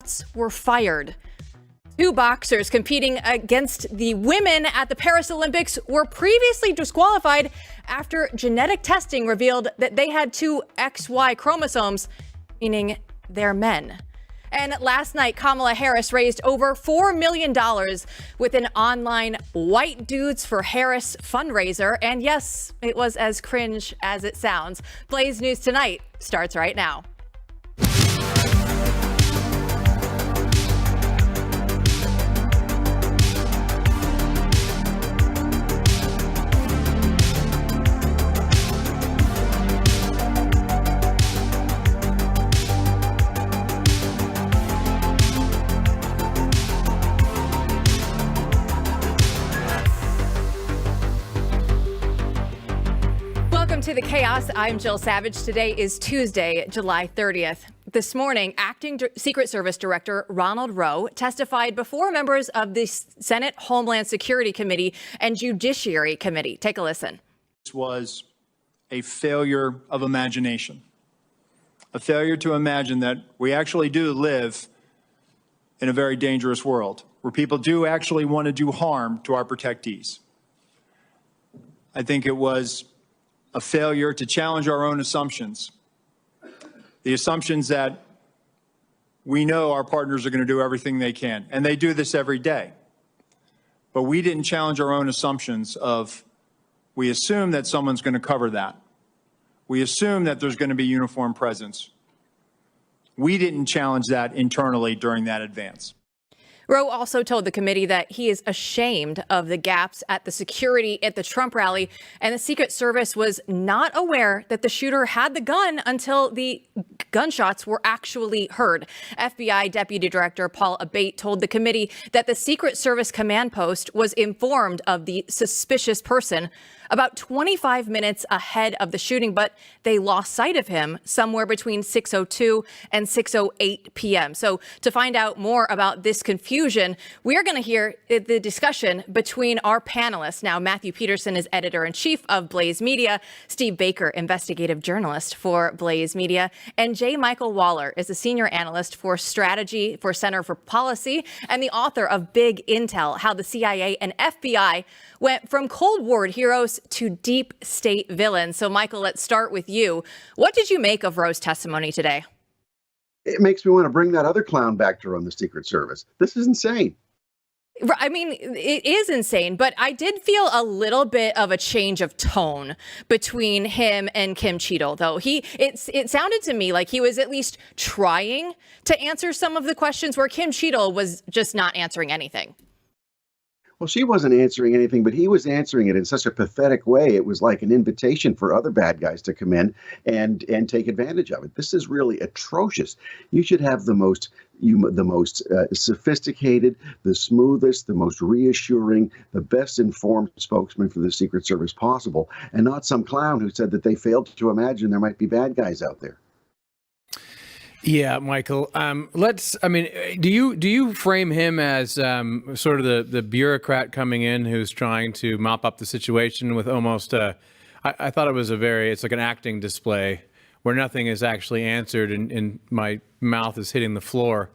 shots were fired. Two boxers competing against the women at the Paris Olympics were previously disqualified after genetic testing revealed that they had two XY chromosomes, meaning they're men. And last night, Kamala Harris raised over $4 million with an online White Dudes for Harris fundraiser. And yes, it was as cringe as it sounds. Blaze News Tonight starts right now. To the chaos. I'm Jill Savage. Today is Tuesday, July 30th. This morning, acting Secret Service Director Ronald Rowe testified before members of the Senate Homeland Security Committee and Judiciary Committee. Take a listen. This was a failure of imagination, a failure to imagine that we actually do live in a very dangerous world where people do actually want to do harm to our protectees. I think it was a failure to challenge our own assumptions, the assumptions that we know our partners are going to do everything they can, and they do this every day. But we didn't challenge our own assumptions of, we assume that someone's going to cover that. We assume that there's going to be uniform presence. We didn't challenge that internally during that advance. Rowe also told the committee that he is ashamed of the gaps at the security at the Trump rally, and the Secret Service was not aware that the shooter had the gun until the gunshots were actually heard. FBI Deputy Director Paul Abate told the committee that the Secret Service command post was informed of the suspicious person about 25 minutes ahead of the shooting, but they lost sight of him somewhere between 6:02 and 6:08 p.m. So to find out more about this confusion, we're going to hear the discussion between our panelists. Now, Matthew Peterson is editor-in-chief of Blaze Media, Steve Baker, investigative journalist for Blaze Media, and J. Michael Waller is a senior analyst for strategy for Center for Policy and the author of Big Intel, How the CIA and FBI went from Cold War heroes to deep state villains. So, Michael, let's start with you. What did you make of Rowe's testimony today? It makes me want to bring that other clown back to run the Secret Service. This is insane. I mean, it is insane, but I did feel a little bit of a change of tone between him and Kim Cheadle, though. It sounded to me like he was at least trying to answer some of the questions where Kim Cheadle was just not answering anything. Well, she wasn't answering anything, but he was answering it in such a pathetic way. It was like an invitation for other bad guys to come in and take advantage of it. This is really atrocious. You should have the most sophisticated, the smoothest, the most reassuring, the best informed spokesman for the Secret Service possible, and not some clown who said that they failed to imagine there might be bad guys out there. Yeah, Michael. Do you frame him as sort of the bureaucrat coming in who's trying to mop up the situation with almost I thought it's like an acting display where nothing is actually answered and my mouth is hitting the floor.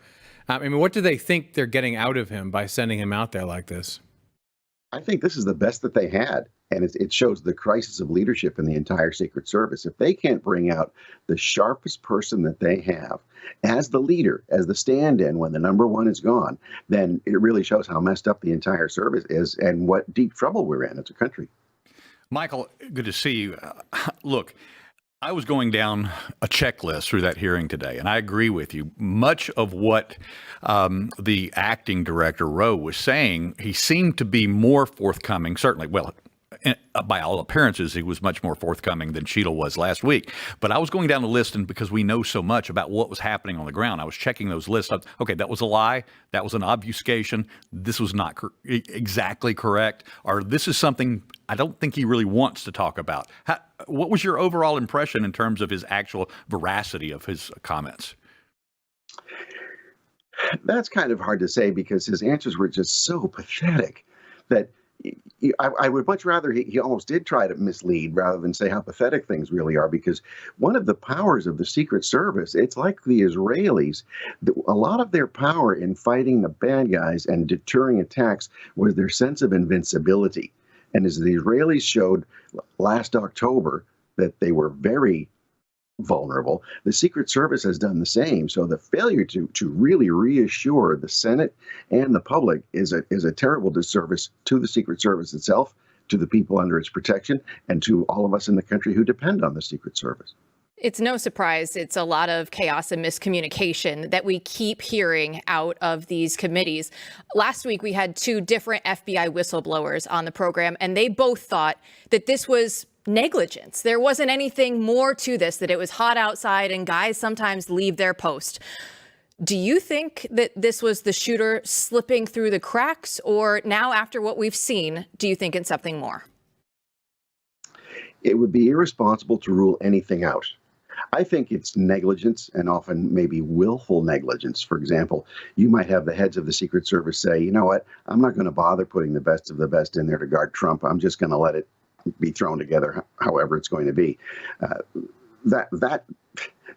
What do they think they're getting out of him by sending him out there like this? I think this is the best that they had. And it shows the crisis of leadership in the entire Secret Service. If they can't bring out the sharpest person that they have as the leader, as the stand-in when the number one is gone, then it really shows how messed up the entire service is and what deep trouble we're in as a country. Michael, good to see you. Look, I was going down a checklist through that hearing today, and I agree with you. Much of what the acting director, Rowe, was saying, he seemed to be more forthcoming, certainly. Well, by all appearances, he was much more forthcoming than Cheadle was last week. But I was going down the list, and because we know so much about what was happening on the ground, I was checking those lists. Okay, that was a lie. That was an obfuscation. This was not exactly correct. Or this is something I don't think he really wants to talk about. What was your overall impression in terms of his actual veracity of his comments? That's kind of hard to say because his answers were just so pathetic that I would much rather he almost did try to mislead rather than say how pathetic things really are, because one of the powers of the Secret Service, it's like the Israelis, a lot of their power in fighting the bad guys and deterring attacks was their sense of invincibility. And as the Israelis showed last October that they were very vulnerable, the Secret Service has done the same. So the failure to really reassure the Senate and the public is a terrible disservice to the Secret Service itself, to the people under its protection, and to all of us in the country who depend on the Secret Service. It's no surprise it's a lot of chaos and miscommunication that we keep hearing out of these committees. Last week, we had 2 different FBI whistleblowers on the program, and they both thought that this was negligence. There wasn't anything more to this, that it was hot outside and guys sometimes leave their post. Do you think that this was the shooter slipping through the cracks, or now after what we've seen, do you think it's something more? It would be irresponsible to rule anything out. I think it's negligence, and often maybe willful negligence. For example, you might have the heads of the Secret Service say, you know what, I'm not going to bother putting the best of the best in there to guard Trump. I'm just going to let it be thrown together however it's going to be. That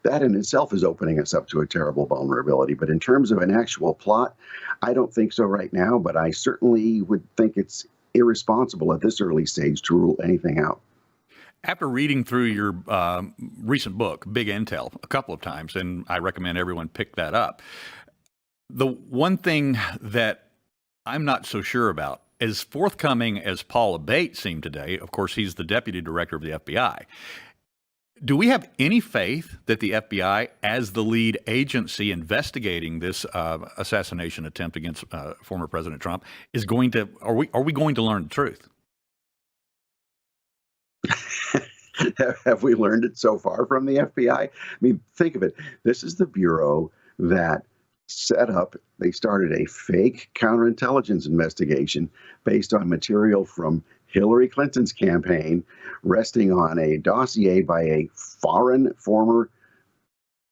in itself is opening us up to a terrible vulnerability. But in terms of an actual plot, I don't think so right now, but I certainly would think it's irresponsible at this early stage to rule anything out. After reading through your recent book, Big Intel, a couple of times, and I recommend everyone pick that up, the one thing that I'm not so sure about, as forthcoming as Paul Abate seemed today, of course, he's the deputy director of the FBI. Do we have any faith that the FBI, as the lead agency investigating this assassination attempt against former President Trump, is going to, are we going to learn the truth? Have we learned it so far from the FBI? I mean, think of it. This is the bureau that set up, they started a fake counterintelligence investigation based on material from Hillary Clinton's campaign, resting on a dossier by a foreign former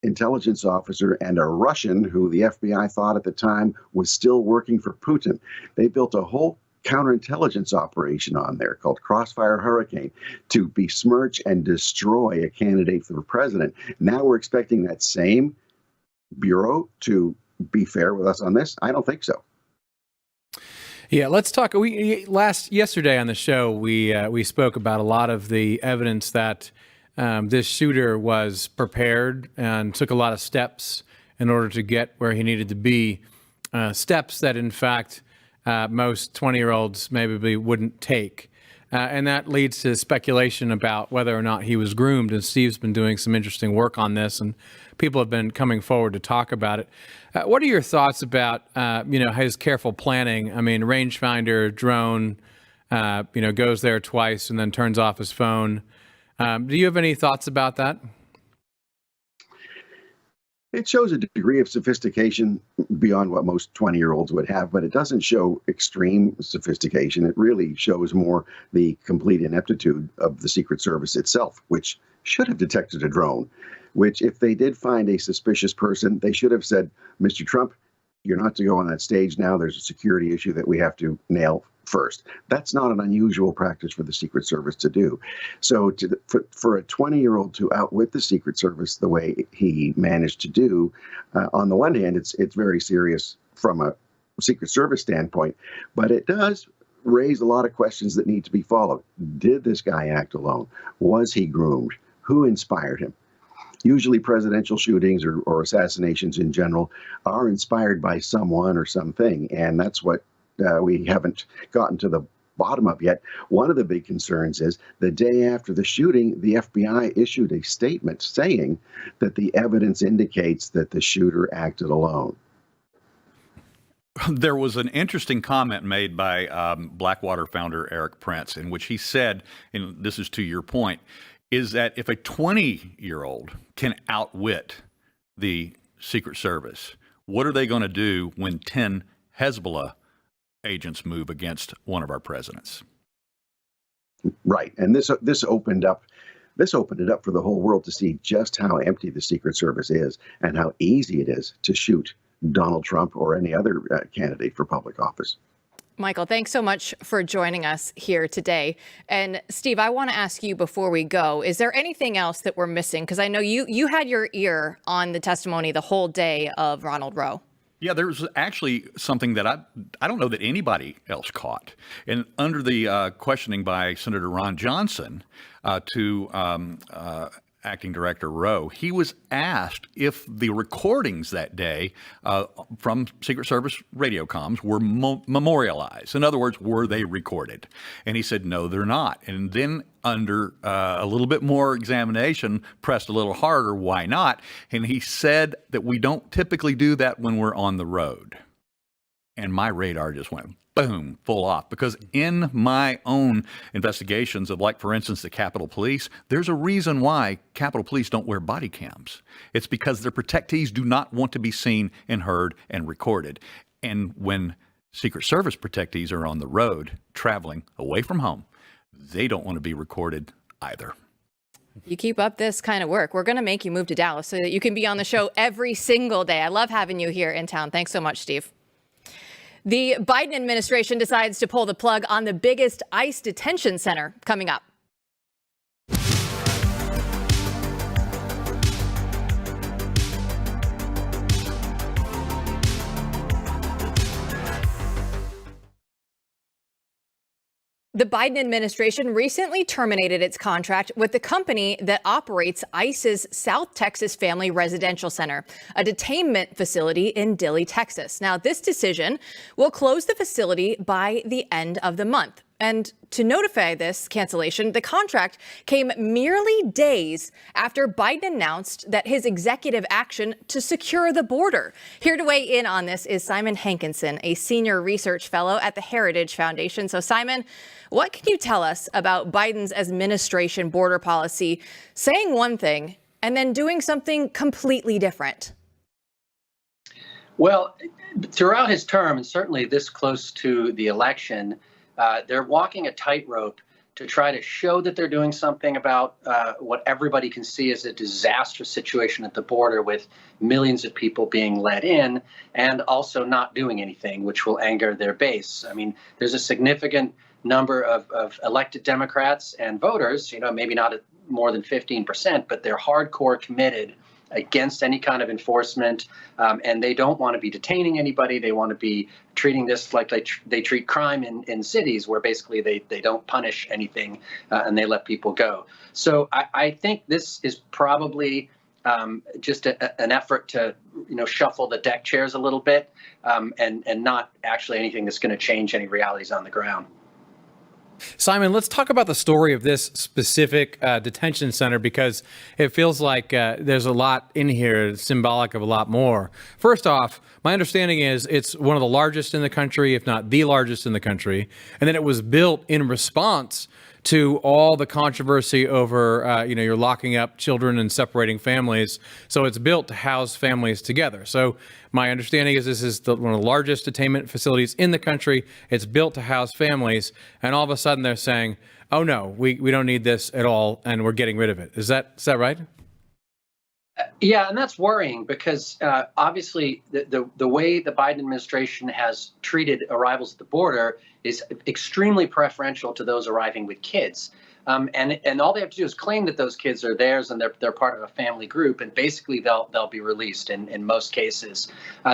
intelligence officer and a Russian who the FBI thought at the time was still working for Putin. They built a whole counterintelligence operation on there called Crossfire Hurricane to besmirch and destroy a candidate for president. Now we're expecting that same bureau to be fair with us on this? I don't think so. Yeah, let's talk. Yesterday on the show, we spoke about a lot of the evidence that this shooter was prepared and took a lot of steps in order to get where he needed to be. Steps that, in fact, most 20-year-olds maybe wouldn't take. And that leads to speculation about whether or not he was groomed. And Steve's been doing some interesting work on this, and people have been coming forward to talk about it. What are your thoughts about, his careful planning? I mean, rangefinder, drone, goes there twice and then turns off his phone. Do you have any thoughts about that? It shows a degree of sophistication beyond what most 20-year-olds would have, but it doesn't show extreme sophistication. It really shows more the complete ineptitude of the Secret Service itself, which should have detected a drone, which if they did find a suspicious person, they should have said, Mr. Trump, you're not to go on that stage now. There's a security issue that we have to nail first. That's not an unusual practice for the Secret Service to do. So for a 20-year-old to outwit the Secret Service the way he managed to do, on the one hand, it's very serious from a Secret Service standpoint, but it does raise a lot of questions that need to be followed. Did this guy act alone? Was he groomed? Who inspired him? Usually presidential shootings or assassinations in general are inspired by someone or something, and that's what we haven't gotten to the bottom of yet. One of the big concerns is the day after the shooting, the FBI issued a statement saying that the evidence indicates that the shooter acted alone. There was an interesting comment made by Blackwater founder Eric Prince, in which he said, and this is to your point, is that if a 20-year-old can outwit the Secret Service, what are they going to do when 10 Hezbollah agents move against one of our presidents? Right, and this opened it up for the whole world to see just how empty the Secret Service is and how easy it is to shoot Donald Trump or any other candidate for public office. Michael, thanks so much for joining us here today. And Steve, I want to ask you before we go, is there anything else that we're missing? Because I know you had your ear on the testimony the whole day of Ronald Rowe. Yeah, there was actually something that I don't know that anybody else caught. And under the questioning by Senator Ron Johnson to Acting Director Rowe, he was asked if the recordings that day from Secret Service radio comms were memorialized. In other words, were they recorded? And he said, no, they're not. And then under a little bit more examination, pressed a little harder, why not? And he said that we don't typically do that when we're on the road. And my radar just went boom, full off. Because in my own investigations of, like, for instance, the Capitol Police, there's a reason why Capitol Police don't wear body cams. It's because their protectees do not want to be seen and heard and recorded. And when Secret Service protectees are on the road traveling away from home, they don't want to be recorded either. You keep up this kind of work, we're going to make you move to Dallas so that you can be on the show every single day. I love having you here in town. Thanks so much, Steve. The Biden administration decides to pull the plug on the biggest ICE detention center coming up. The Biden administration recently terminated its contract with the company that operates ICE's South Texas Family Residential Center, a detainment facility in Dilley, Texas. Now, this decision will close the facility by the end of the month. And to notify this cancellation, the contract came merely days after Biden announced that his executive action to secure the border. Here to weigh in on this is Simon Hankinson, a senior research fellow at the Heritage Foundation. So, Simon, what can you tell us about Biden's administration border policy saying one thing and then doing something completely different? Well, throughout his term, and certainly this close to the election, they're walking a tightrope to try to show that they're doing something about what everybody can see as a disastrous situation at the border with millions of people being let in and also not doing anything, which will anger their base. I mean, there's a significant number of elected Democrats and voters, maybe not more than 15%, but they're hardcore committed against any kind of enforcement, and they don't want to be detaining anybody. They want to be treating this like they treat crime in cities, where basically they don't punish anything and they let people go. So I think this is probably just an effort to shuffle the deck chairs a little bit, and not actually anything that's going to change any realities on the ground. Simon, let's talk about the story of this specific detention center, because it feels like there's a lot in here symbolic of a lot more. First off, my understanding is it's one of the largest in the country, if not the largest in the country. And then it was built in response to all the controversy over, you're locking up children and separating families. So it's built to house families together. So my understanding is this is one of the largest detainment facilities in the country. It's built to house families. And all of a sudden they're saying, oh, no, we don't need this at all, and we're getting rid of it. Is that right? Yeah, and that's worrying because obviously the way the Biden administration has treated arrivals at the border is extremely preferential to those arriving with kids. And all they have to do is claim that those kids are theirs and they're part of a family group, and basically they'll be released in most cases.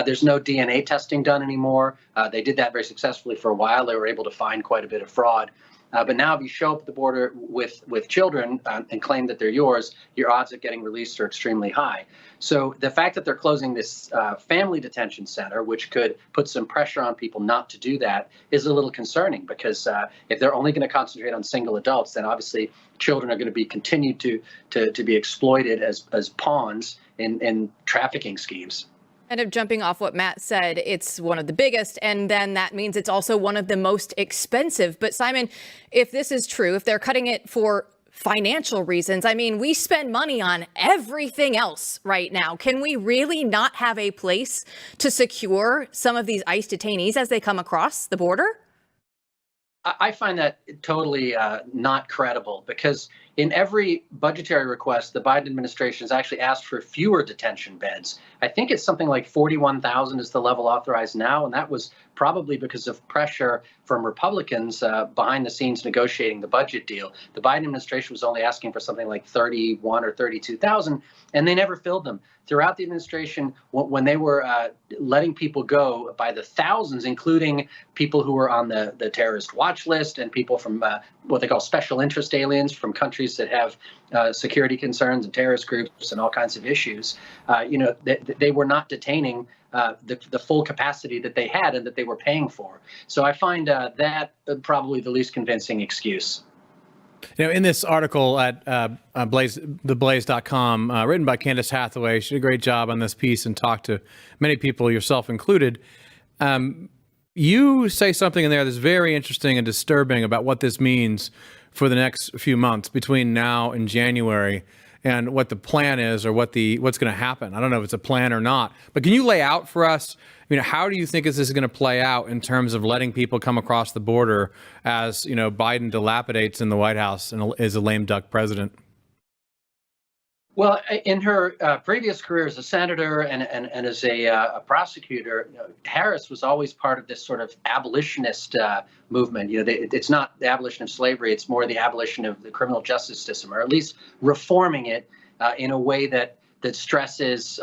There's no DNA testing done anymore. They did that very successfully for a while. They were able to find quite a bit of fraud. But now if you show up at the border with children and claim that they're yours, your odds of getting released are extremely high. So the fact that they're closing this family detention center, which could put some pressure on people not to do that, is a little concerning, because if they're only going to concentrate on single adults, then obviously children are going to be continued to be exploited as pawns in trafficking schemes. Kind of jumping off what Matt said, it's one of the biggest, and then that means it's also one of the most expensive. But Simon, if this is true, if they're cutting it for financial reasons, I mean, we spend money on everything else right now. Can we really not have a place to secure some of these ICE detainees as they come across the border? I find that totally not credible, because in every budgetary request, the Biden administration has actually asked for fewer detention beds. I think it's something like 41,000 is the level authorized now, and that was probably because of pressure from Republicans behind the scenes negotiating the budget deal. The Biden administration was only asking for something like 31 or 32,000, and they never filled them. Throughout the administration, when they were letting people go by the thousands, including people who were on the terrorist watch list and people from what they call special interest aliens from countries that have security concerns and terrorist groups and all kinds of issues, they were not detaining the full capacity that they had and that they were paying for. So I find that probably the least convincing excuse. In this article at theblaze.com, written by Candace Hathaway, she did a great job on this piece and talked to many people, yourself included. You say something in there that's very interesting and disturbing about what this means for the next few months between now and January, and what the plan is or what's going to happen. I don't know if it's a plan or not, but can you lay out for us, how do you think this is going to play out in terms of letting people come across the border as, Biden dilapidates in the White House and is a lame duck president? Well, in her previous career as a senator and as a prosecutor, Harris was always part of this sort of abolitionist movement. It's not the abolition of slavery; it's more the abolition of the criminal justice system, or at least reforming it in a way that stresses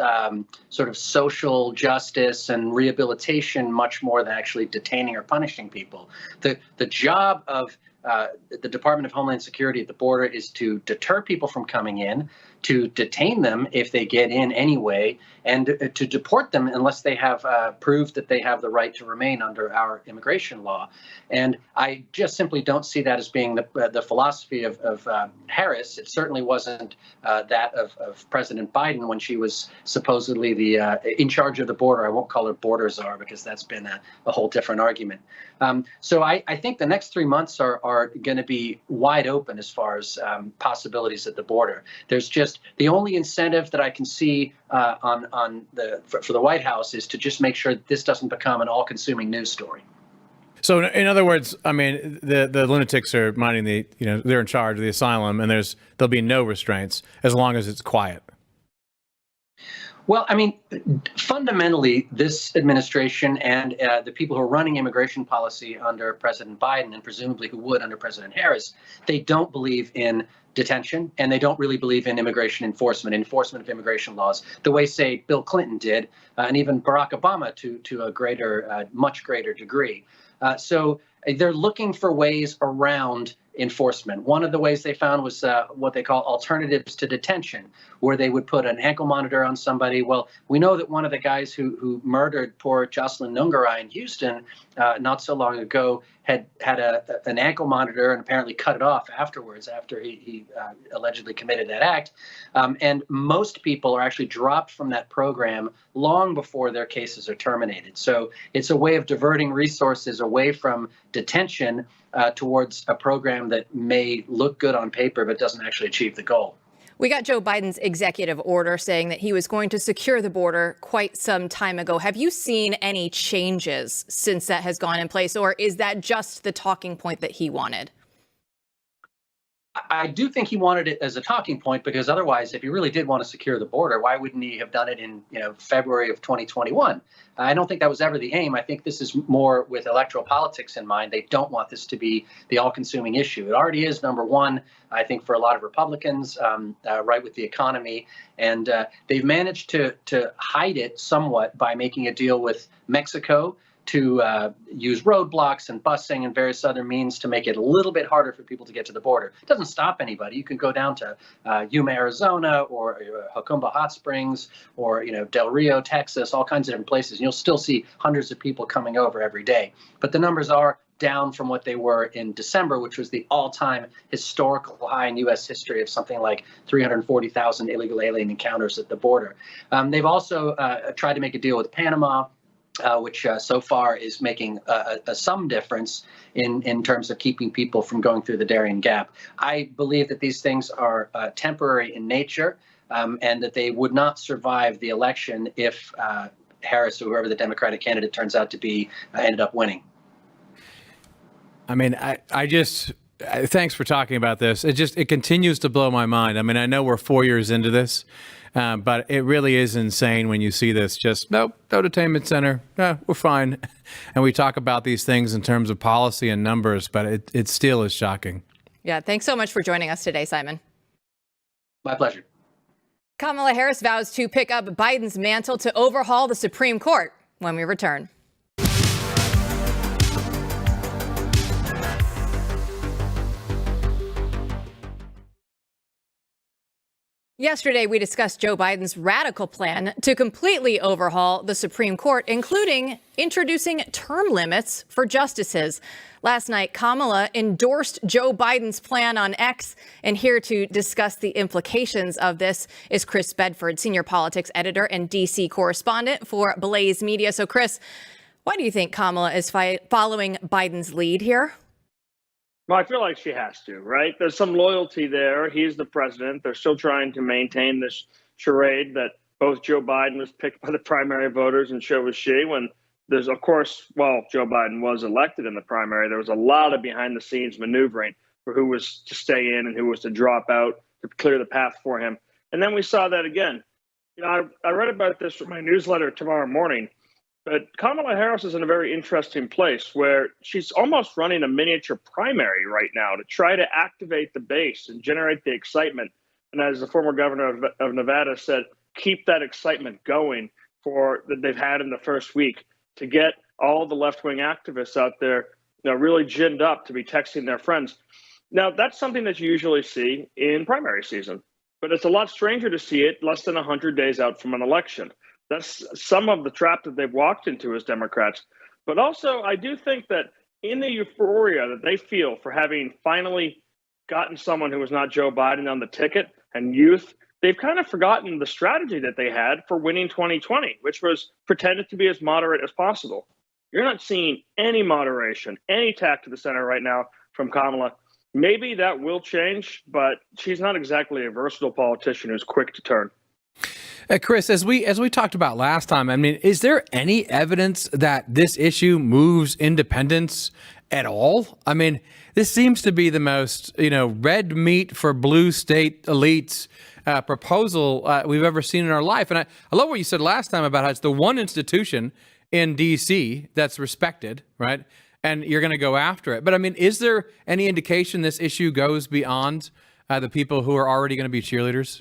sort of social justice and rehabilitation much more than actually detaining or punishing people. The job of the Department of Homeland Security at the border is to deter people from coming in, to detain them if they get in anyway, and to deport them unless they have proved that they have the right to remain under our immigration law. And I just simply don't see that as being the philosophy of Harris. It certainly wasn't that of President Biden when she was supposedly in charge of the border. I won't call her border czar because that's been a whole different argument. So I think the next 3 months are going to be wide open as far as possibilities at the border. There's just the only incentive that I can see for the White House is to just make sure that this doesn't become an all-consuming news story. So in other words, the lunatics are minding they're in charge of the asylum, and there'll be no restraints as long as it's quiet. Well, fundamentally, this administration and the people who are running immigration policy under President Biden, and presumably who would under President Harris, they don't believe in detention, and they don't really believe in immigration enforcement of immigration laws, the way, say, Bill Clinton did, and even Barack Obama to a much greater degree. So they're looking for ways around enforcement. One of the ways they found was what they call alternatives to detention, where they would put an ankle monitor on somebody. Well, we know that one of the guys who murdered poor Jocelyn Nungarai in Houston not so long ago had an ankle monitor and apparently cut it off afterwards after he allegedly committed that act. And most people are actually dropped from that program long before their cases are terminated. So it's a way of diverting resources away from detention towards a program that may look good on paper but doesn't actually achieve the goal. We got Joe Biden's executive order saying that he was going to secure the border quite some time ago. Have you seen any changes since that has gone in place, or is that just the talking point that he wanted? I do think he wanted it as a talking point, because otherwise, if he really did want to secure the border, why wouldn't he have done it in February of 2021? I don't think that was ever the aim. I think this is more with electoral politics in mind. They don't want this to be the all-consuming issue. It already is number one, I think, for a lot of Republicans, right with the economy. And they've managed to hide it somewhat by making a deal with Mexico to use roadblocks and busing and various other means to make it a little bit harder for people to get to the border. It doesn't stop anybody. You can go down to Yuma, Arizona, or Jocumba Hot Springs, or Del Rio, Texas, all kinds of different places, and you'll still see hundreds of people coming over every day. But the numbers are down from what they were in December, which was the all-time historical high in U.S. history of something like 340,000 illegal alien encounters at the border. They've also tried to make a deal with Panama, which so far is making some difference in terms of keeping people from going through the Darien Gap. I believe that these things are temporary in nature, and that they would not survive the election if Harris, or whoever the Democratic candidate turns out to be, ended up winning. I thanks for talking about this. It continues to blow my mind. I mean, I know we're 4 years into this, but it really is insane when you see this. Just no detainment center. No, we're fine. And we talk about these things in terms of policy and numbers, but it still is shocking. Yeah, thanks so much for joining us today, Simon. My pleasure. Kamala Harris vows to pick up Biden's mantle to overhaul the Supreme Court when we return. Yesterday, we discussed Joe Biden's radical plan to completely overhaul the Supreme Court, including introducing term limits for justices. Last night, Kamala endorsed Joe Biden's plan on X. And here to discuss the implications of this is Chris Bedford, senior politics editor and D.C. correspondent for Blaze Media. So, Chris, why do you think Kamala is following Biden's lead here? Well, I feel like she has to, right? There's some loyalty there. He's the president. They're still trying to maintain this charade that both Joe Biden was picked by the primary voters and so was she. When there's, of course, well, Joe Biden was elected in the primary. There was a lot of behind the scenes maneuvering for who was to stay in and who was to drop out to clear the path for him. And then we saw that again. You know, I read about this from my newsletter tomorrow morning. But Kamala Harris is in a very interesting place where she's almost running a miniature primary right now to try to activate the base and generate the excitement. And as the former governor of Nevada said, keep that excitement going that they've had in the first week to get all the left-wing activists out there, you know, really ginned up to be texting their friends. Now, that's something that you usually see in primary season, but it's a lot stranger to see it less than 100 days out from an election. That's some of the trap that they've walked into as Democrats. But also, I do think that in the euphoria that they feel for having finally gotten someone who was not Joe Biden on the ticket and youth, they've kind of forgotten the strategy that they had for winning 2020, which was pretended to be as moderate as possible. You're not seeing any moderation, any tack to the center right now from Kamala. Maybe that will change, but she's not exactly a versatile politician who's quick to turn. Chris, as we talked about last time, I mean, is there any evidence that this issue moves independents at all? I mean, this seems to be the most, red meat for blue state elites proposal we've ever seen in our life. And I love what you said last time about how it's the one institution in D.C. that's respected, right? And you're going to go after it. But I mean, is there any indication this issue goes beyond the people who are already going to be cheerleaders?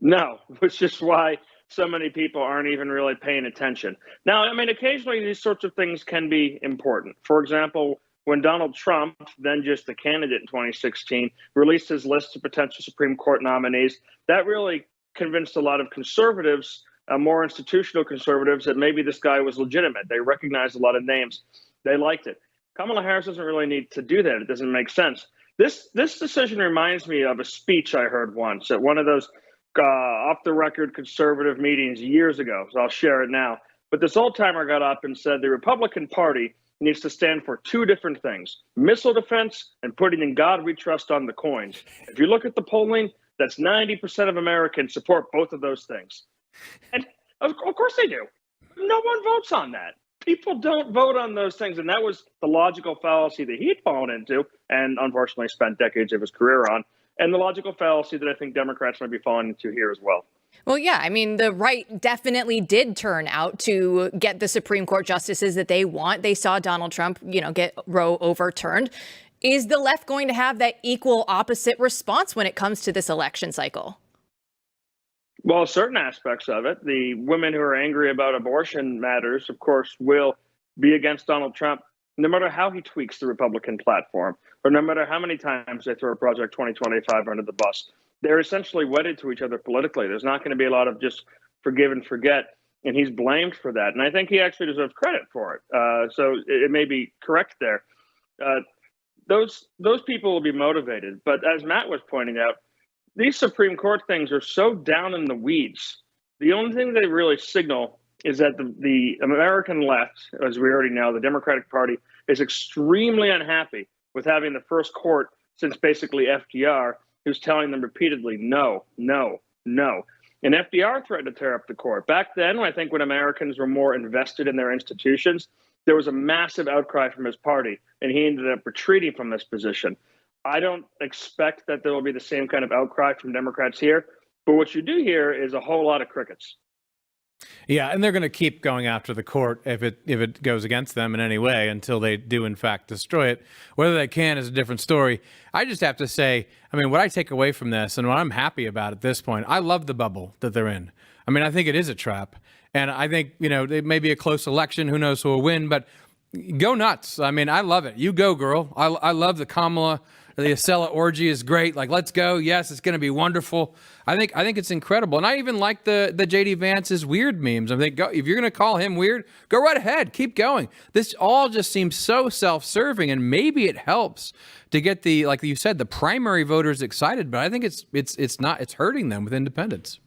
No, which is why so many people aren't even really paying attention. Now, I mean, occasionally these sorts of things can be important. For example, when Donald Trump, then just the candidate in 2016, released his list of potential Supreme Court nominees, that really convinced a lot of conservatives, more institutional conservatives, that maybe this guy was legitimate. They recognized a lot of names. They liked it. Kamala Harris doesn't really need to do that. It doesn't make sense. This decision reminds me of a speech I heard once at one of those off-the-record conservative meetings years ago, so I'll share it now. But this old-timer got up and said the Republican Party needs to stand for two different things: missile defense and putting in God we trust on the coins. If you look at the polling, that's 90% of Americans support both of those things. And of course they do. No one votes on that. People don't vote on those things. And that was the logical fallacy that he'd fallen into and unfortunately spent decades of his career on. And the logical fallacy that I think Democrats might be falling into here as well. Well, yeah, I mean, the right definitely did turn out to get the Supreme Court justices that they want. They saw Donald Trump, get Roe overturned. Is the left going to have that equal opposite response when it comes to this election cycle? Well, certain aspects of it. The women who are angry about abortion matters, of course, will be against Donald Trump, no matter how he tweaks the Republican platform, or no matter how many times they throw Project 2025 under the bus. They're essentially wedded to each other politically. There's not going to be a lot of just forgive and forget, and he's blamed for that. And I think he actually deserves credit for it. So it may be correct there. Those people will be motivated. But as Matt was pointing out, these Supreme Court things are so down in the weeds. The only thing they really signal is that the American left, as we already know, the Democratic Party, is extremely unhappy with having the first court since basically FDR, who's telling them repeatedly, no, no, no. And FDR threatened to tear up the court. Back then, I think when Americans were more invested in their institutions, there was a massive outcry from his party, and he ended up retreating from this position. I don't expect that there will be the same kind of outcry from Democrats here, but what you do here is a whole lot of crickets. Yeah, and they're going to keep going after the court if it goes against them in any way until they do, in fact, destroy it. Whether they can is a different story. I just have to say, I mean, what I take away from this and what I'm happy about at this point, I love the bubble that they're in. I mean, I think it is a trap. And I think, it may be a close election. Who knows who will win, but go nuts. I mean, I love it. You go, girl. I love the Kamala. The Acela orgy is great. Like, let's go. Yes, it's going to be wonderful. I think it's incredible. And I even like the JD Vance's weird memes. I think if you're going to call him weird, go right ahead. Keep going. This all just seems so self-serving, and maybe it helps to get like you said, the primary voters excited. But I think it's hurting them with independents.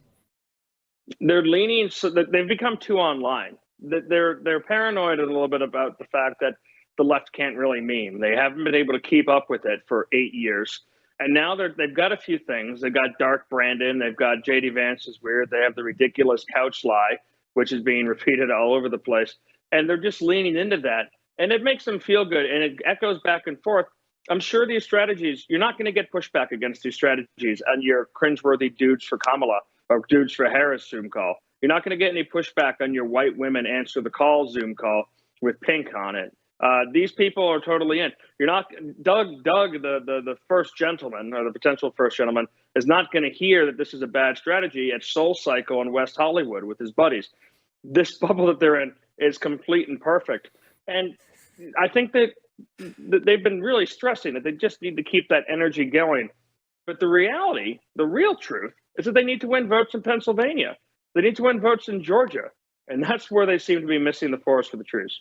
They're leaning so that they've become too online. They're paranoid a little bit about the fact that the left can't really meme. They haven't been able to keep up with it for 8 years. And now they've got a few things. They've got Dark Brandon. They've got JD Vance is weird. They have the ridiculous couch lie, which is being repeated all over the place. And they're just leaning into that. And it makes them feel good. And it echoes back and forth. I'm sure these strategies, you're not going to get pushback against these strategies on your cringeworthy dudes for Kamala or dudes for Harris Zoom call. You're not going to get any pushback on your white women answer the call Zoom call with pink on it. These people are totally in. You're not Doug, the first gentleman or the potential first gentleman is not going to hear that this is a bad strategy at Soul Cycle in West Hollywood with his buddies. This bubble that they're in is complete and perfect. And I think that they've been really stressing that they just need to keep that energy going. But the reality, the real truth, is that they need to win votes in Pennsylvania. They need to win votes in Georgia. And that's where they seem to be missing the forest for the trees.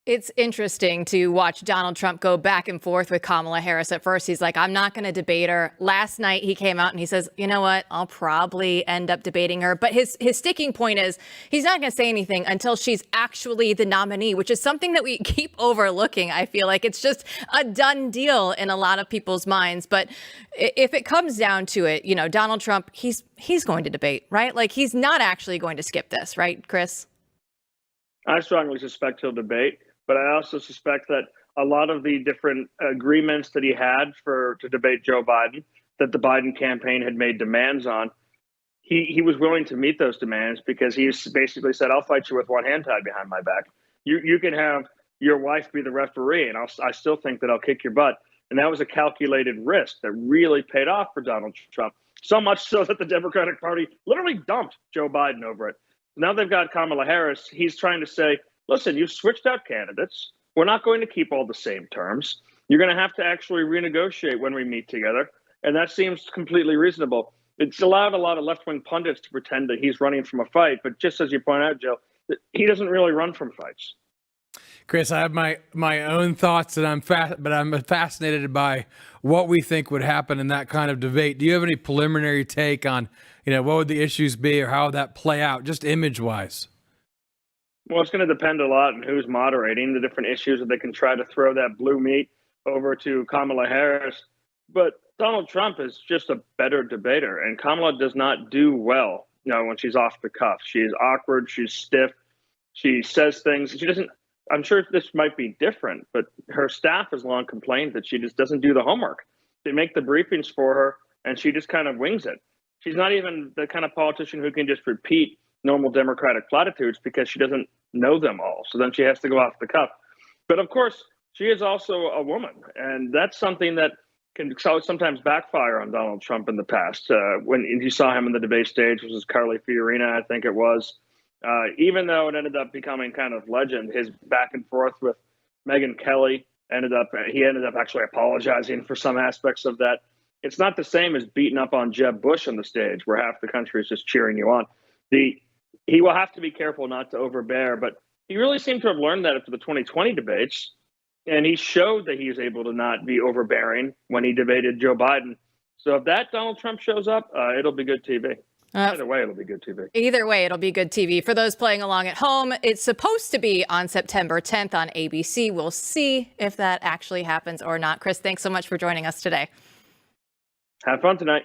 It's interesting to watch Donald Trump go back and forth with Kamala Harris. At first, he's like, I'm not going to debate her. Last night, he came out and he says, you know what? I'll probably end up debating her. But his sticking point is he's not going to say anything until she's actually the nominee, which is something that we keep overlooking. I feel like it's just a done deal in a lot of people's minds. But if it comes down to it, Donald Trump, he's going to debate, right? Like, he's not actually going to skip this, right, Chris? I strongly suspect he'll debate. But I also suspect that a lot of the different agreements that he had to debate Joe Biden, that the Biden campaign had made demands on, he was willing to meet those demands because he basically said, I'll fight you with one hand tied behind my back. You can have your wife be the referee, and I still think that I'll kick your butt. And that was a calculated risk that really paid off for Donald Trump, so much so that the Democratic Party literally dumped Joe Biden over it. Now they've got Kamala Harris. He's trying to say, listen, you've switched out candidates. We're not going to keep all the same terms. You're going to have to actually renegotiate when we meet together. And that seems completely reasonable. It's allowed a lot of left-wing pundits to pretend that he's running from a fight. But just as you point out, Joe, he doesn't really run from fights. Chris, I have my own thoughts, and I'm fascinated by what we think would happen in that kind of debate. Do you have any preliminary take on, what would the issues be or how would that play out, just image-wise? Well, it's going to depend a lot on who's moderating the different issues that they can try to throw that blue meat over to Kamala Harris. But Donald Trump is just a better debater, and Kamala does not do well, when she's off the cuff. She's awkward. She's stiff. She says things. She doesn't. I'm sure this might be different, but her staff has long complained that she just doesn't do the homework. They make the briefings for her, and she just kind of wings it. She's not even the kind of politician who can just repeat normal Democratic platitudes because she doesn't know them all. So then she has to go off the cuff. But of course, she is also a woman. And that's something that can sometimes backfire on Donald Trump in the past. When you saw him in the debate stage, which was Carly Fiorina, I think it was. Even though it ended up becoming kind of legend, his back and forth with Megyn Kelly he ended up actually apologizing for some aspects of that. It's not the same as beating up on Jeb Bush on the stage where half the country is just cheering you on. He will have to be careful not to overbear, but he really seemed to have learned that after the 2020 debates, and he showed that he was able to not be overbearing when he debated Joe Biden. So if that Donald Trump shows up, it'll be good TV. Either way, it'll be good TV. Either way, it'll be good TV. For those playing along at home, it's supposed to be on September 10th on ABC. We'll see if that actually happens or not. Chris, thanks so much for joining us today. Have fun tonight.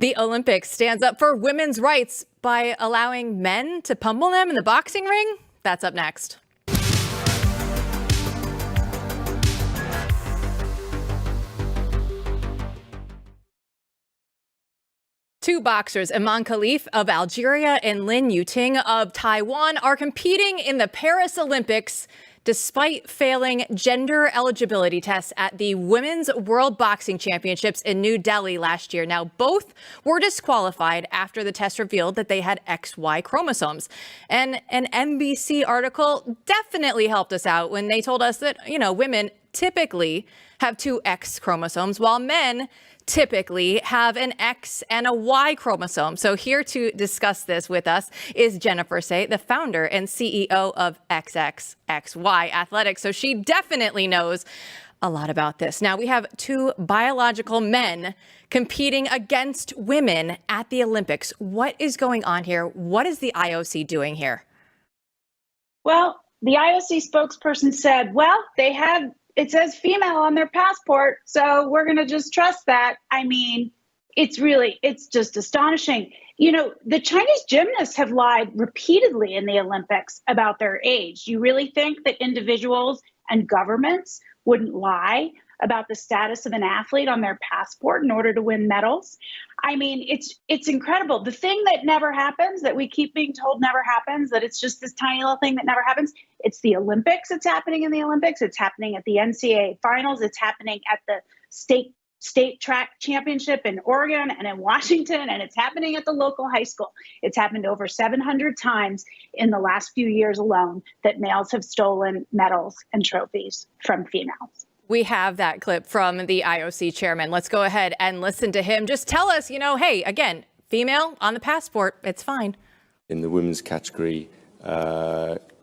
The Olympics stands up for women's rights by allowing men to pummel them in the boxing ring. That's up next. Two boxers, Iman Khalif of Algeria and Lin Yuting of Taiwan, are competing in the Paris Olympics despite failing gender eligibility tests at the Women's World Boxing Championships in New Delhi last year. Now, both were disqualified after the test revealed that they had XY chromosomes. And an NBC article definitely helped us out when they told us that, women typically have two X chromosomes, while men typically have an X and a Y chromosome. So here to discuss this with us is Jennifer Say, the founder and CEO of XXXY Athletics. So she definitely knows a lot about this. Now, we have two biological men competing against women at the Olympics. What is going on here? What is the IOC doing here? Well, the IOC spokesperson said, it says female on their passport, so we're going to just trust that. I mean, it's just astonishing. The Chinese gymnasts have lied repeatedly in the Olympics about their age. You really think that individuals and governments wouldn't lie about the status of an athlete on their passport in order to win medals? I mean, it's incredible. The thing that never happens, that we keep being told never happens, that it's just this tiny little thing that never happens. It's the Olympics. It's happening in the Olympics. It's happening at the NCAA finals. It's happening at the state track championship in Oregon and in Washington, and it's happening at the local high school. It's happened over 700 times in the last few years alone that males have stolen medals and trophies from females. We have that clip from the IOC chairman. Let's go ahead and listen to him. Just tell us, hey, again, female on the passport, it's fine. In the women's category,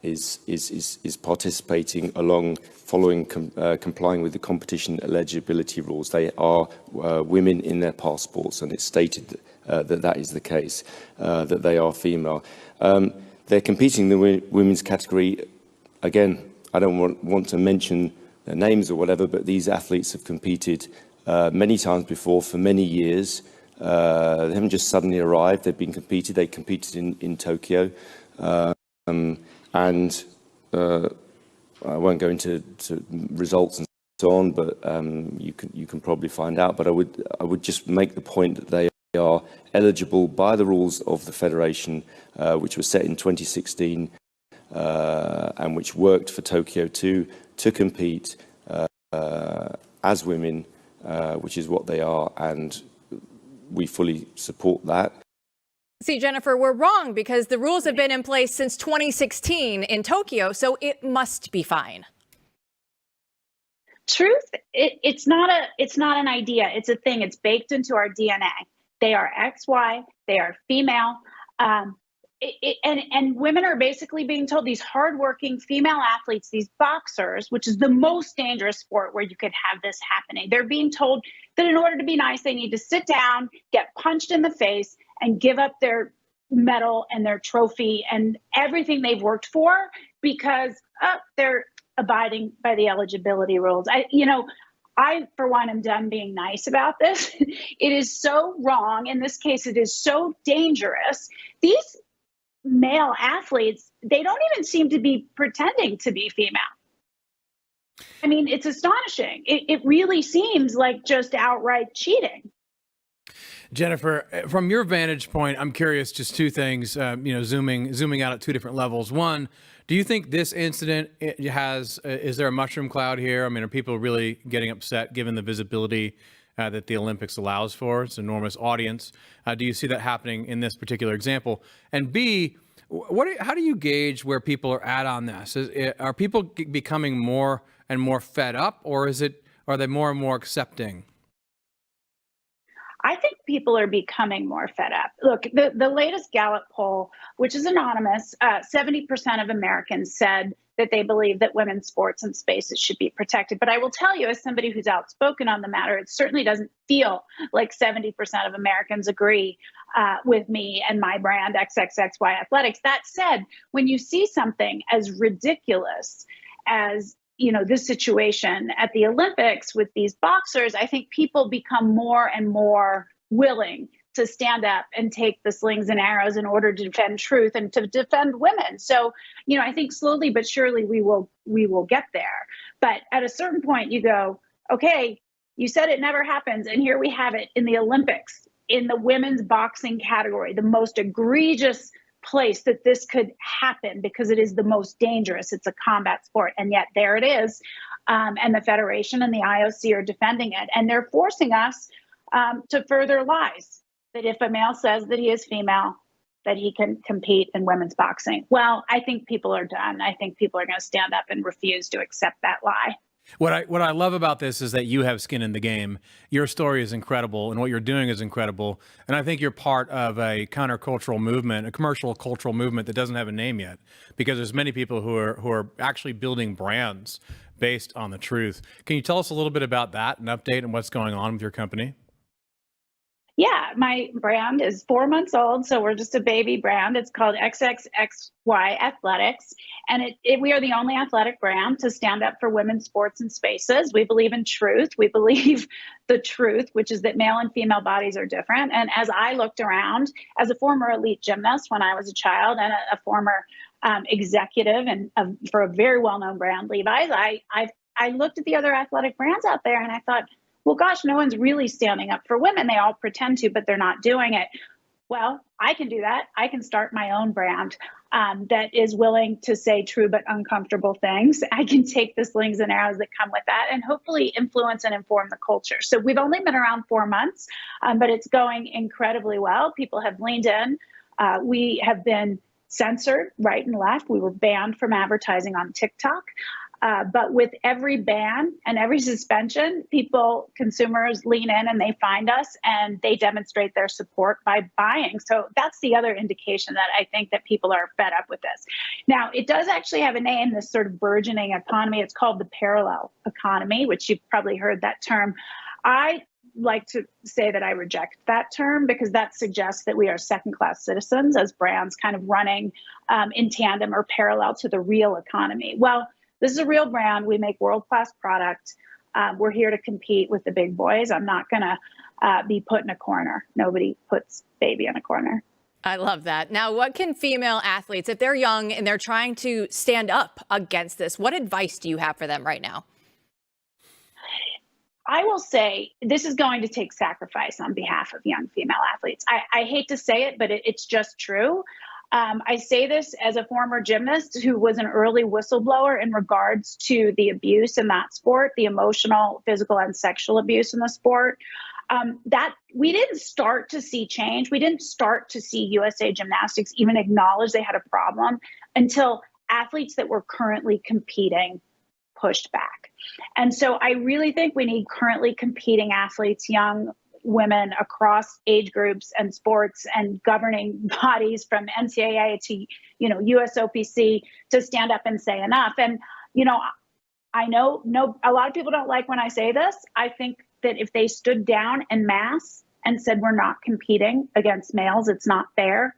is participating following complying with the competition eligibility rules. They are women in their passports, and it's stated that is the case, that they are female. They're competing in the women's category. Again, I don't want to mention their names or whatever, but these athletes have competed many times before for many years. They haven't just suddenly arrived. They competed in Tokyo. And I won't go into results and so on, but you can probably find out. But I would just make the point that they are eligible by the rules of the federation, which was set in 2016, and which worked for Tokyo to compete as women, which is what they are, and we fully support that. See, Jennifer, we're wrong because the rules have been in place since 2016 in Tokyo, so it must be fine. Truth, it's not an idea. It's a thing. It's baked into our DNA. They are XY. They are female. And women are basically being told, these hardworking female athletes, these boxers, which is the most dangerous sport where you could have this happening. They're being told that in order to be nice, they need to sit down, get punched in the face, and give up their medal and their trophy and everything they've worked for because they're abiding by the eligibility rules. I, for one, am done being nice about this. It is so wrong. In this case, it is so dangerous. These male athletes, they don't even seem to be pretending to be female. I mean, it's astonishing. It really seems like just outright cheating. Jennifer, from your vantage point, I'm curious, just two things, zooming out at two different levels. One, do you think this incident is there a mushroom cloud here? I mean, are people really getting upset given the visibility that the Olympics allows for? It's an enormous audience. Do you see that happening in this particular example? And B, how do you gauge where people are at on this? Are people becoming more and more fed up, or are they more and more accepting? I think people are becoming more fed up. Look, the latest Gallup poll, which is anonymous, 70% of Americans said that they believe that women's sports and spaces should be protected. But I will tell you, as somebody who's outspoken on the matter, it certainly doesn't feel like 70% of Americans agree with me and my brand, XXXY Athletics. That said, when you see something as ridiculous as this situation at the Olympics with these boxers, I think people become more and more willing to stand up and take the slings and arrows in order to defend truth and to defend women. So, I think slowly but surely we will get there. But at a certain point you go, okay, you said it never happens. And here we have it in the Olympics, in the women's boxing category, the most egregious place that this could happen because it is the most dangerous. It's a combat sport. And yet there it is. And the Federation and the IOC are defending it. And they're forcing us to further lies that if a male says that he is female, that he can compete in women's boxing. Well, I think people are done. I think people are going to stand up and refuse to accept that lie. What I love about this is that you have skin in the game. Your story is incredible, and what you're doing is incredible. And I think you're part of a countercultural movement, a commercial cultural movement that doesn't have a name yet, because there's many people who are actually building brands based on the truth. Can you tell us a little bit about that, an update on what's going on with your company? Yeah, my brand is 4 months old, so we're just a baby brand. It's called XXXY Athletics, and we are the only athletic brand to stand up for women's sports and spaces. We believe in truth. We believe the truth, which is that male and female bodies are different. And as I looked around, as a former elite gymnast when I was a child and a former executive and for a very well-known brand, Levi's, I looked at the other athletic brands out there and I thought, well, gosh, no one's really standing up for women. They all pretend to, but they're not doing it. Well, I can do that. I can start my own brand that is willing to say true but uncomfortable things. I can take the slings and arrows that come with that and hopefully influence and inform the culture. So we've only been around 4 months, but it's going incredibly well. People have leaned in. We have been censored right and left. We were banned from advertising on TikTok. But with every ban and every suspension, consumers lean in and they find us and they demonstrate their support by buying. So that's the other indication that I think that people are fed up with this. Now, it does actually have a name, this sort of burgeoning economy. It's called the parallel economy, which you've probably heard that term. I like to say that I reject that term because that suggests that we are second-class citizens as brands kind of running in tandem or parallel to the real economy. Well, this is a real brand. We make world-class product. We're here to compete with the big boys. I'm not going to be put in a corner. Nobody puts baby in a corner. I love that. Now, what can female athletes, if they're young and they're trying to stand up against this, what advice do you have for them right now? I will say this is going to take sacrifice on behalf of young female athletes. I hate to say it, but it's just true. I say this as a former gymnast who was an early whistleblower in regards to the abuse in that sport, the emotional, physical, and sexual abuse in the sport. That we didn't start to see change. We didn't start to see USA Gymnastics even acknowledge they had a problem until athletes that were currently competing pushed back. And so I really think we need currently competing athletes, young women across age groups and sports and governing bodies from NCAA to, USOPC to stand up and say enough. And, I know a lot of people don't like when I say this. I think that if they stood down en masse and said, we're not competing against males, it's not fair,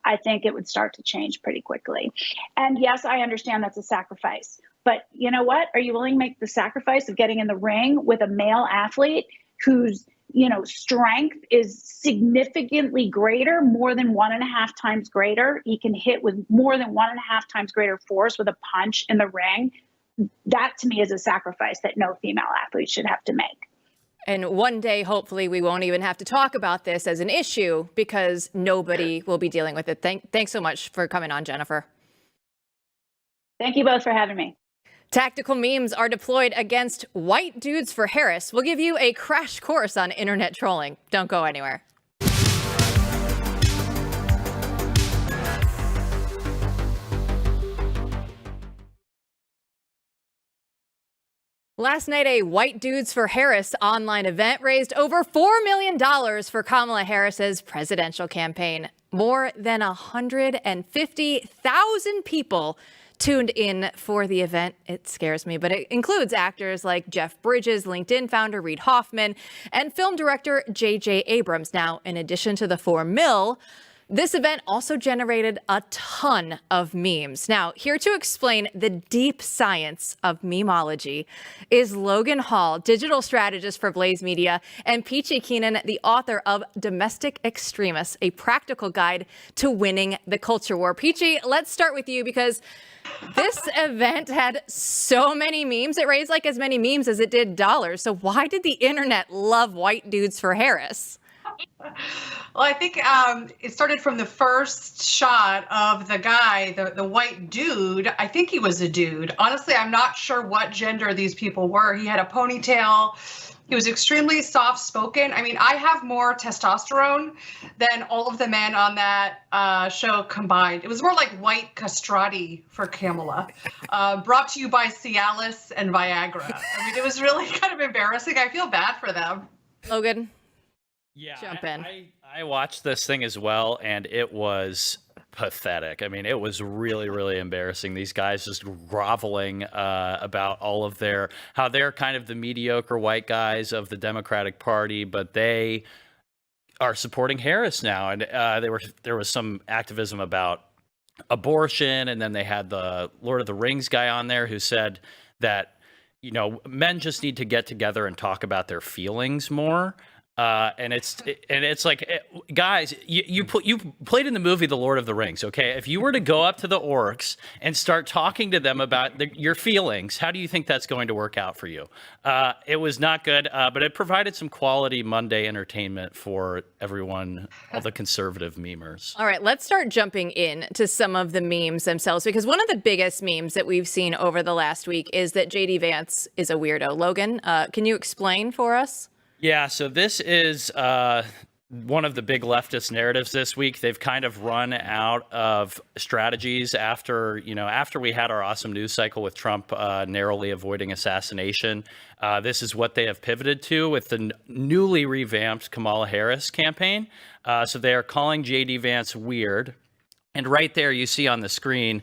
I think it would start to change pretty quickly. And yes, I understand that's a sacrifice, but you know what? Are you willing to make the sacrifice of getting in the ring with a male athlete whose strength is significantly greater, more than 1.5 times greater? He can hit with more than 1.5 times greater force with a punch in the ring. That to me is a sacrifice that no female athlete should have to make. And one day, hopefully, we won't even have to talk about this as an issue because nobody will be dealing with it. Thanks so much for coming on, Jennifer. Thank you both for having me. Tactical memes are deployed against white dudes for Harris. We'll give you a crash course on internet trolling. Don't go anywhere. Last night, a White Dudes for Harris online event raised over $4 million for Kamala Harris's presidential campaign. More than 150,000 people tuned in for the event. It scares me, but it includes actors like Jeff Bridges, LinkedIn founder Reid Hoffman, and film director J.J. Abrams. Now, in addition to the $4 million, This event also generated a ton of memes. Now, here to explain the deep science of memeology is Logan Hall, digital strategist for Blaze Media, and Peachy Keenan, the author of Domestic Extremists, a practical guide to winning the culture war. Peachy, let's start with you because this event had so many memes. It raised like as many memes as it did dollars. So why did the internet love white dudes for Harris? Well, I think it started from the first shot of the guy, the white dude. I think he was a dude. Honestly, I'm not sure what gender these people were. He had a ponytail. He was extremely soft-spoken. I mean, I have more testosterone than all of the men on that show combined. It was more like white castrati for Kamala. Brought to you by Cialis and Viagra. I mean, it was really kind of embarrassing. I feel bad for them. Logan? Yeah, Jump in. I watched this thing as well, and it was pathetic. I mean, it was really, really embarrassing. These guys just groveling about all of how they're kind of the mediocre white guys of the Democratic Party, but they are supporting Harris now. And there was some activism about abortion, and then they had the Lord of the Rings guy on there who said that, men just need to get together and talk about their feelings more. And it's like, guys, you played in the movie The Lord of the Rings, okay? If you were to go up to the orcs and start talking to them about your feelings, how do you think that's going to work out for you? It was not good, but it provided some quality Monday entertainment for everyone, all the conservative memers. All right, let's start jumping in to some of the memes themselves, because one of the biggest memes that we've seen over the last week is that JD Vance is a weirdo. Logan, can you explain for us? Yeah, so this is one of the big leftist narratives this week. They've kind of run out of strategies after we had our awesome news cycle with Trump narrowly avoiding assassination. This is what they have pivoted to with the newly revamped Kamala Harris campaign. So they are calling JD Vance weird. And right there you see on the screen,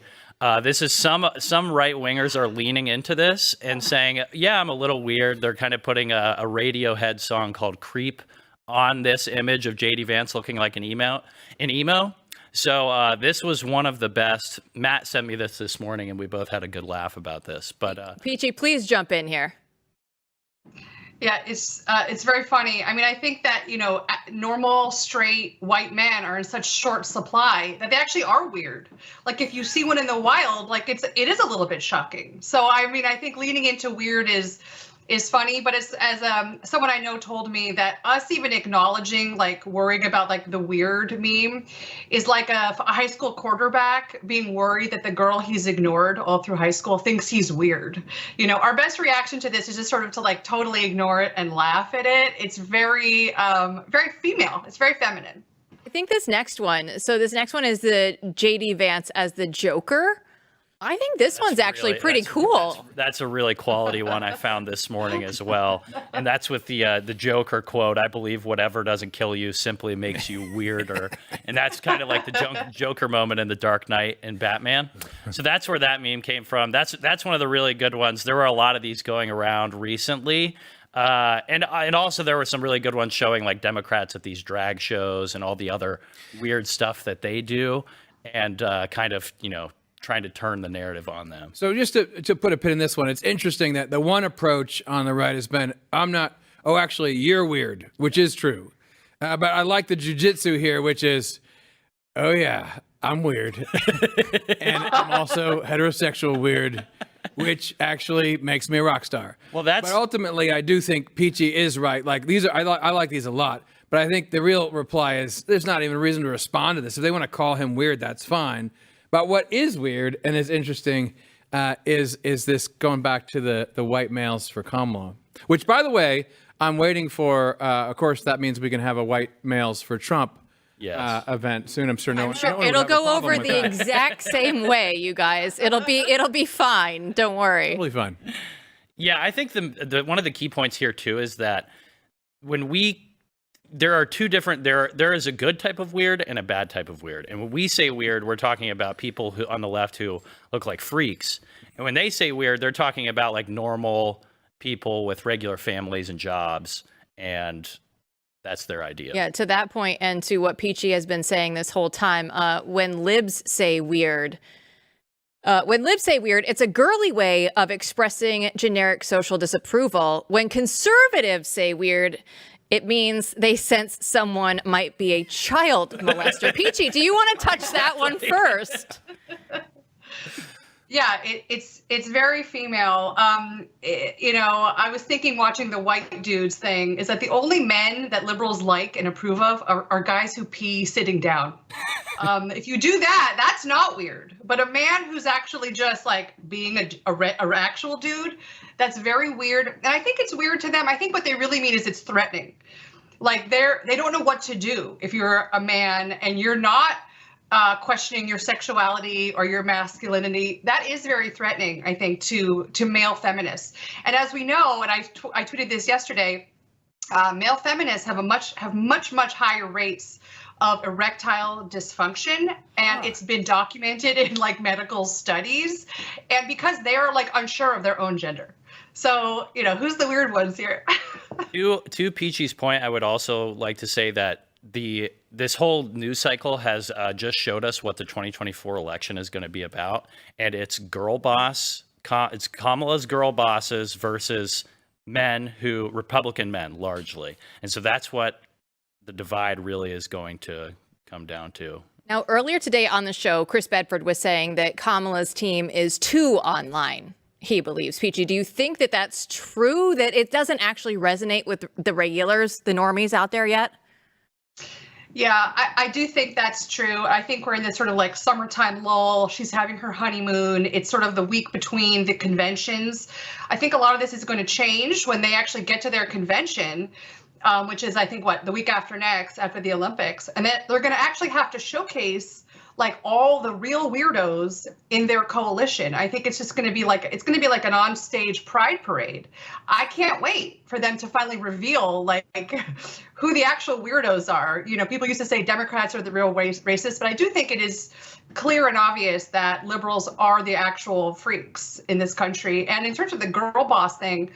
this is some right wingers are leaning into this and saying, yeah, I'm a little weird. They're kind of putting a Radiohead song called Creep on this image of JD Vance looking like an emo. So this was one of the best. Matt sent me this morning and we both had a good laugh about this. But Peachy, please jump in here. Yeah, it's very funny. I mean, I think that, normal straight white men are in such short supply that they actually are weird. Like if you see one in the wild, like it is a little bit shocking. So, I mean, I think leaning into weird is funny, but as someone I know told me that us even acknowledging, like worrying about like the weird meme is like a high school quarterback being worried that the girl he's ignored all through high school thinks he's weird. Our best reaction to this is just sort of to like totally ignore it and laugh at it. It's very, very female. It's very feminine. I think this next one is the JD Vance as the Joker. I think this one's actually pretty cool. That's a really quality one I found this morning as well. And that's with the Joker quote, I believe whatever doesn't kill you simply makes you weirder. And that's kind of like the Joker moment in The Dark Knight and Batman. So that's where that meme came from. That's one of the really good ones. There were a lot of these going around recently. And also there were some really good ones showing like Democrats at these drag shows and all the other weird stuff that they do and kind of, trying to turn the narrative on them. So just to put a pin in this one, it's interesting that the one approach on the right has been, actually, you're weird, which is true. But I like the jujitsu here, which is, oh yeah, I'm weird. And I'm also heterosexual weird, which actually makes me a rock star. Well, but ultimately, I do think Peachy is right. Like these are, I like these a lot. But I think the real reply is there's not even a reason to respond to this. If they want to call him weird, that's fine. But what is weird and is interesting is this going back to the white males for Kamala, which, by the way, I'm waiting for. Of course, that means we can have a white males for Trump event soon. I'm sure no one it'll go over the exact same way, you guys. It'll be fine. Don't worry. Totally fine. Yeah, I think the one of the key points here too is that there are two different, there is a good type of weird and a bad type of weird. And when we say weird, we're talking about people who on the left who look like freaks. And when they say weird, they're talking about like normal people with regular families and jobs and That's their idea. Yeah, to that point and to what Peachy has been saying this whole time, when libs say weird, it's a girly way of expressing generic social disapproval. When conservatives say weird, it means they sense someone might be a child molester. Peachy, do you want to touch that one first? Yeah, it's very female. I was thinking watching the white dudes thing is that the only men that liberals like and approve of are guys who pee sitting down. If you do that, that's not weird. But a man who's actually just like being a actual dude, that's very weird. And I think it's weird to them. I think what they really mean is it's threatening. Like they don't know what to do if you're a man and you're not questioning your sexuality or your masculinity. That is very threatening, I think, to male feminists. And as we know, and I tweeted this yesterday, male feminists have much higher rates of erectile dysfunction, and it's been documented in like medical studies, and because they are like unsure of their own gender. So, who's the weird ones here? To Peachy's point, I would also like to say that this whole news cycle has just showed us what the 2024 election is going to be about, and it's it's Kamala's girl bosses versus Republican men largely, and so that's what the divide really is going to come down to. Now, earlier today on the show, Chris Bedford was saying that Kamala's team is too online. He believes. Peachy, do you think that that's true? That it doesn't actually resonate with the regulars, the normies out there yet? Yeah, I do think that's true. I think we're in this sort of like summertime lull. She's having her honeymoon. It's sort of the week between the conventions. I think a lot of this is going to change when they actually get to their convention, which is, I think, the week after next, after the Olympics. And then they're going to actually have to showcase like all the real weirdos in their coalition. I think it's just going to be like, an onstage pride parade. I can't wait for them to finally reveal like who the actual weirdos are. People used to say Democrats are the real racists, but I do think it is clear and obvious that liberals are the actual freaks in this country. And in terms of the girl boss thing,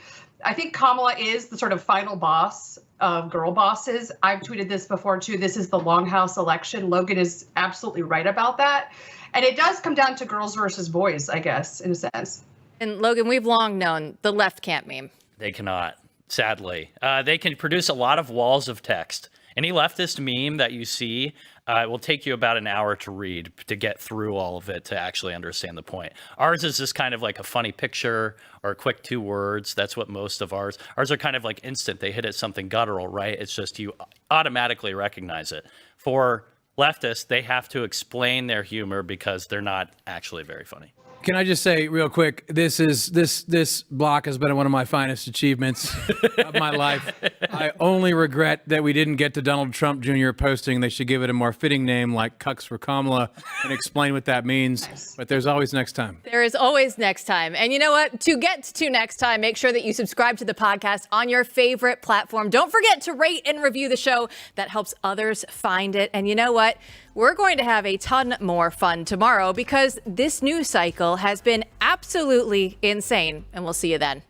I think Kamala is the sort of final boss of girl bosses. I've tweeted this before too. This is the Longhouse election. Logan is absolutely right about that. And it does come down to girls versus boys, I guess, in a sense. And Logan, we've long known the left can't meme. They cannot, sadly. They can produce a lot of walls of text. Any leftist meme that you see, it will take you about an hour to read to get through all of it to actually understand the point. Ours is just kind of like a funny picture or a quick 2 words. That's what most of ours are kind of like instant. They hit at something guttural, right? It's just you automatically recognize it. For leftists, they have to explain their humor because they're not actually very funny. Can I just say real quick, this block has been one of my finest achievements of my life. I only regret that we didn't get to Donald Trump Jr. posting they should give it a more fitting name like Cucks for Kamala and explain what that means. But there's always next time. There is always next time. And you know what? To get to next time, make sure that you subscribe to the podcast on your favorite platform. Don't forget to rate and review the show. That helps others find it. And you know what? We're going to have a ton more fun tomorrow because this news cycle has been absolutely insane. And we'll see you then.